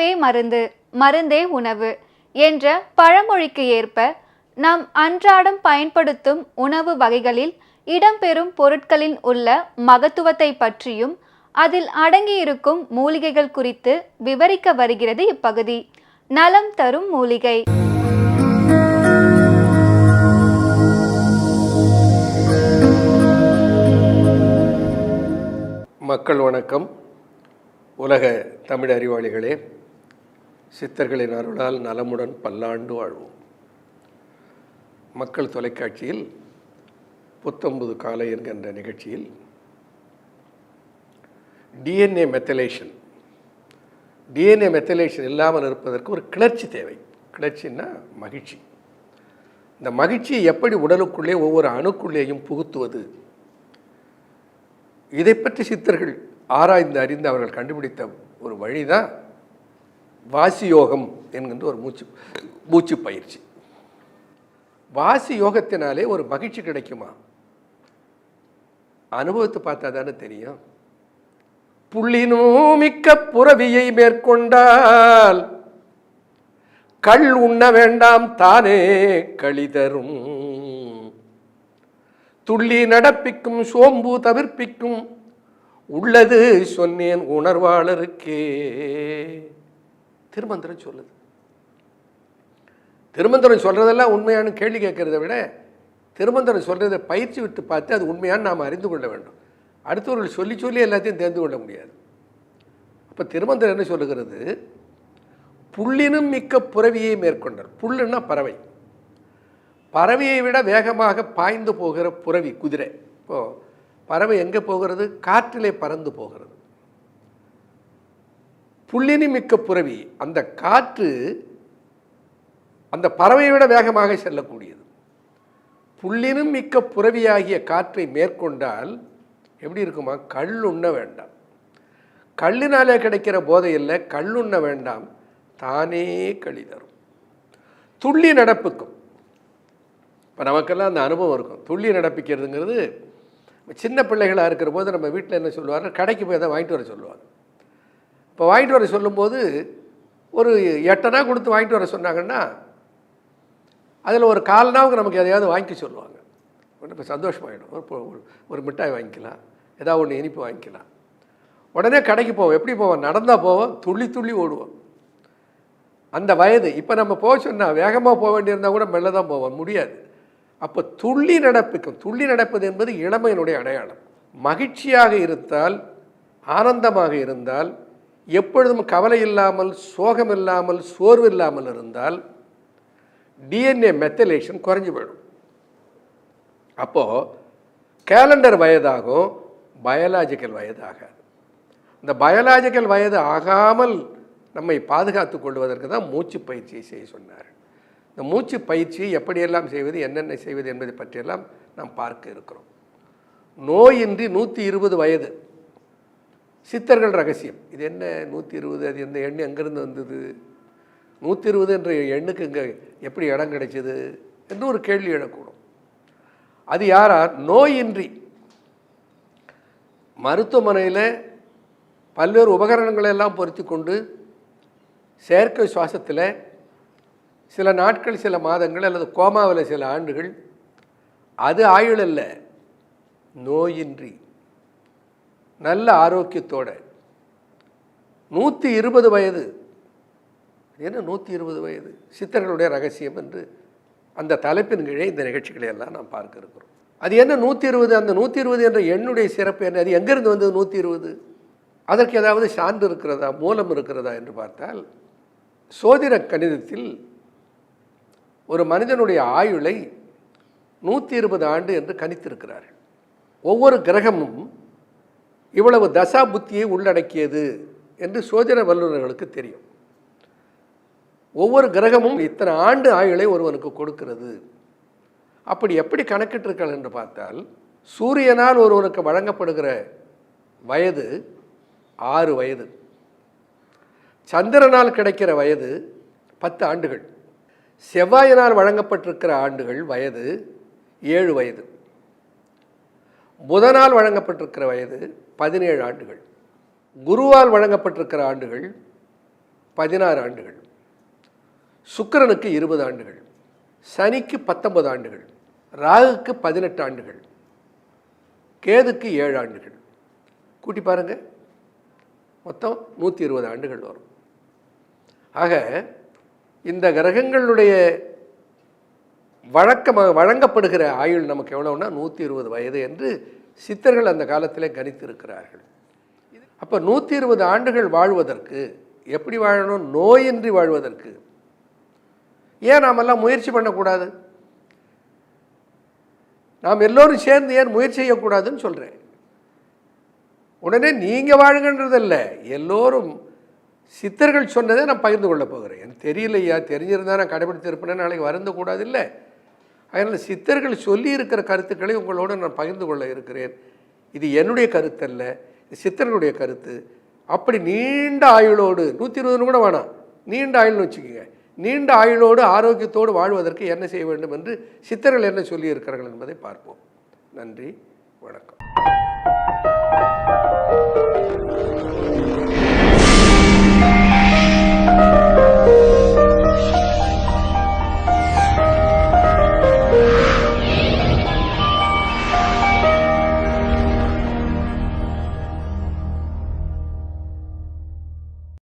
உணவே மருந்து, மருந்தே உணவு என்ற பழமொழிக்கு ஏற்ப நாம் அன்றாடம் பயன்படுத்தும் உணவு வகைகளில் இடம்பெறும் பொருட்களின் உள்ள மகத்துவத்தை பற்றியும் அதில் அடங்கியிருக்கும் மூலிகைகள் குறித்து விவரிக்க வருகிறது இப்பகுதி. நலம் தரும் மூலிகை. மக்கள் வணக்கம். உலக தமிழ் அறிவாளிகளே, சித்தர்களின் அருளால் நலமுடன் பல்லாண்டு வாழ்வோம். மக்கள் தொலைக்காட்சியில் புத்தம்புது காலை என்கின்ற நிகழ்ச்சியில் டிஎன்ஏ மெத்தலேஷன் இல்லாமல் இருப்பதற்கு ஒரு கிளர்ச்சி தேவை. கிளர்ச்சின்னா மகிழ்ச்சி. இந்த மகிழ்ச்சியை எப்படி உடலுக்குள்ளே ஒவ்வொரு அணுக்குள்ளேயும் புகுத்துவது, இதை பற்றி சித்தர்கள் ஆராய்ந்து அறிந்து அவர்கள் கண்டுபிடித்த ஒரு வழிதான் வாசி யோகம் என்கின்ற ஒரு மூச்சு பயிற்சி. வாசி யோகத்தினாலே ஒரு மகிழ்ச்சி கிடைக்குமா? அனுபவத்தை பார்த்தா தானே தெரியும். புள்ளினும் மிக்க புறவியை மேற்கொண்டால் கள் உண்ண வேண்டாம் தானே களி தரும். துள்ளி நடப்பிக்கும் சோம்பு தவிர்ப்பிக்கும் உள்ளது சொன்னேன் உணர்வாளருக்கே. திருமந்திரம் சொல்லுது. திருமந்திரம் சொல்றதெல்லாம் உண்மையான கேள்வி கேட்கறத விட திருமந்திரம் சொல்றதை பயிற்சி விட்டு பார்த்து அது உண்மையான நாம் அறிந்து கொள்ள வேண்டும். அடுத்தவர்கள் சொல்லி சொல்லி எல்லாத்தையும் தெரிந்து கொள்ள முடியாது. அப்போ திருமந்திரம் என்ன சொல்லுகிறது? புள்ளினும் மிக்க புறவியை மேற்கொண்டார். புல்லுன்னா பறவை. பறவையை விட வேகமாக பாய்ந்து போகிற புறவி குதிரை. இப்போது பறவை எங்கே போகிறது? காற்றிலே பறந்து போகிறது. புள்ளினி மிக்க புறவி, அந்த காற்று அந்த பறவையை விட வேகமாக செல்லக்கூடியது. புள்ளினும் மிக்க புறவியாகிய காற்றை மேற்கொண்டால் எப்படி இருக்குமா? கள்ளுண்ண வேண்டாம். கள்ளினாலே கிடைக்கிற போதை இல்லை, கள்ளுண்ண வேண்டாம் தானே களி தரும். துள்ளி நடப்புக்கும். இப்போ நமக்கெல்லாம் அந்த அனுபவம் இருக்கும். துள்ளி நடப்பிக்கிறதுங்கிறது சின்ன பிள்ளைகளாக இருக்கிற போது நம்ம வீட்டில் என்ன சொல்லுவாங்க, கடைக்கு போய் தான் வாங்கிட்டு வர சொல்லுவாங்க. இப்போ வாங்கிட்டு வர சொல்லும்போது ஒரு 8 அணா கொடுத்து வாங்கிட்டு வர சொன்னாங்கன்னா அதில் ஒரு 4 அணாவுக்கு நமக்கு எதையாவது வாங்கி சொல்லுவாங்க. இப்போ சந்தோஷமாயிடும். ஒரு மிட்டாய் வாங்கிக்கலாம், ஏதாவது ஒன்று இனிப்பு வாங்கிக்கலாம். உடனே கடைக்கு போவோம். எப்படி போவோம்? நடந்தால் போவோம், துள்ளி துள்ளி ஓடுவோம். அந்த வயது. இப்போ நம்ம போக சொன்னால் வேகமாக போக வேண்டியிருந்தால் கூட மெல்ல தான் போவோம், முடியாது. அப்போ துள்ளி நடப்பிக்கும். துள்ளி நடப்பது என்பது இளமையினுடைய அடையாளம். மகிழ்ச்சியாக இருந்தால், ஆனந்தமாக இருந்தால், எப்பொழுதும் கவலை இல்லாமல், சோகம் இல்லாமல், சோர்வு இல்லாமல் இருந்தால் டிஎன்ஏ மெத்தலேஷன் குறைஞ்சி போயிடும். அப்போது கேலண்டர் வயதாகும், பயாலாஜிக்கல் வயதாகாது. இந்த பயாலாஜிக்கல் வயது ஆகாமல் நம்மை பாதுகாத்து கொள்வதற்கு தான் மூச்சு பயிற்சியை செய்ய சொன்னார். இந்த மூச்சு பயிற்சியை எப்படியெல்லாம் செய்வது, என்னென்ன செய்வது என்பதை பற்றியெல்லாம் நாம் பார்க்க இருக்கிறோம். நோயின்றி 120 வயது சித்தர்கள் ரகசியம். இது என்ன 120? அது எந்த எண்ணு எங்கேருந்து வந்தது? 120 என்ற எண்ணுக்கு இங்கே எப்படி இடம் கிடைச்சது என்று ஒரு கேள்வி எழக்கூடும். அது யாரா? நோயின்றி மருத்துவமனையில் பல்வேறு உபகரணங்களை எல்லாம் பொருத்தி கொண்டு செயற்கை சுவாசத்தில் சில நாட்கள், சில மாதங்கள், அல்லது கோமாவில் சில ஆண்டுகள், அது ஆயுள் அல்ல. நோயின்றி நல்ல ஆரோக்கியத்தோட 120 வயது. என்ன 120 வயது? சித்தர்களுடைய ரகசியம் என்று அந்த தலைப்பின் கீழே இந்த நிகழ்ச்சிகளை எல்லாம் நாம் பார்க்க இருக்கிறோம். அது என்ன 120? அந்த 120 என்ற எண்ணுடைய சிறப்பு என்ன? அது எங்கேருந்து வந்தது 120? அதற்கு ஏதாவது சான்று இருக்கிறதா, மூலம் இருக்கிறதா என்று பார்த்தால், சோதிட கணிதத்தில் ஒரு மனிதனுடைய ஆயுளை 120 ஆண்டு என்று கணித்திருக்கிறார்கள். ஒவ்வொரு கிரகமும் இவ்வளவு தசா புத்தியை உள்ளடக்கியது என்று சோதிட வல்லுநர்களுக்கு தெரியும். ஒவ்வொரு கிரகமும் இத்தனை ஆண்டு ஆயுளை ஒருவனுக்கு கொடுக்கிறது. அப்படி எப்படி கணக்கிட்டிருக்கள் என்று பார்த்தால், சூரியனால் ஒருவனுக்கு வழங்கப்படுகிற வயது 6 வயது, சந்திரனால் கிடைக்கிற வயது 10 ஆண்டுகள், செவ்வாயினால் வழங்கப்பட்டிருக்கிற ஆண்டுகள் வயது 7 வயது, புதனால் வழங்கப்பட்டிருக்கிற வயது 17 ஆண்டுகள், குருவால் வழங்கப்பட்டிருக்கிற ஆண்டுகள் 16 ஆண்டுகள், சுக்கிரனுக்கு 20 ஆண்டுகள், சனிக்கு 19 ஆண்டுகள், ராகுக்கு 18 ஆண்டுகள், கேதுக்கு 7 ஆண்டுகள். கூட்டி பாருங்க, மொத்தம் 120 ஆண்டுகள் வரும். ஆக இந்த கிரகங்களுடைய வழங்கப்படுகிற ஆயுள் நமக்கு எவ்வளவுனா 120 வயது என்று சித்தர்கள் அந்த காலத்திலே கணித்திருக்கிறார்கள். அப்போ 120 ஆண்டுகள் வாழ்வதற்கு எப்படி வாழணும்? நோயின்றி வாழ்வதற்கு ஏன் நாமெல்லாம் முயற்சி பண்ணக்கூடாது? நாம் எல்லோரும் சேர்ந்து ஏன் முயற்சி செய்யக்கூடாதுன்னு சொல்கிறேன். உடனே நீங்கள் வாழுங்கன்றதில்ல, எல்லோரும் சித்தர்கள் சொன்னதை நான் பகிர்ந்து கொள்ள போகிறேன். எனக்கு தெரியலையா, தெரிஞ்சிருந்தா நான் கடைபிடித்திருப்பேன், நாளைக்கு வருந்தக்கூடாது இல்லை. அதனால் சித்தர்கள் சொல்லி இருக்கிற கருத்துக்களை உங்களோடு நான் பகிர்ந்து கொள்ள இருக்கிறேன். இது என்னுடைய கருத்து அல்ல, இது சித்தர்களுடைய கருத்து. அப்படி நீண்ட ஆயுளோடு 120 கூட வேணாம், நீண்ட ஆயுள்னு வச்சுக்கோங்க, நீண்ட ஆயுளோடு ஆரோக்கியத்தோடு வாழ்வதற்கு என்ன செய்ய வேண்டும் என்று சித்தர்கள் என்ன சொல்லி இருக்கிறார்கள் என்பதை பார்ப்போம். நன்றி, வணக்கம்.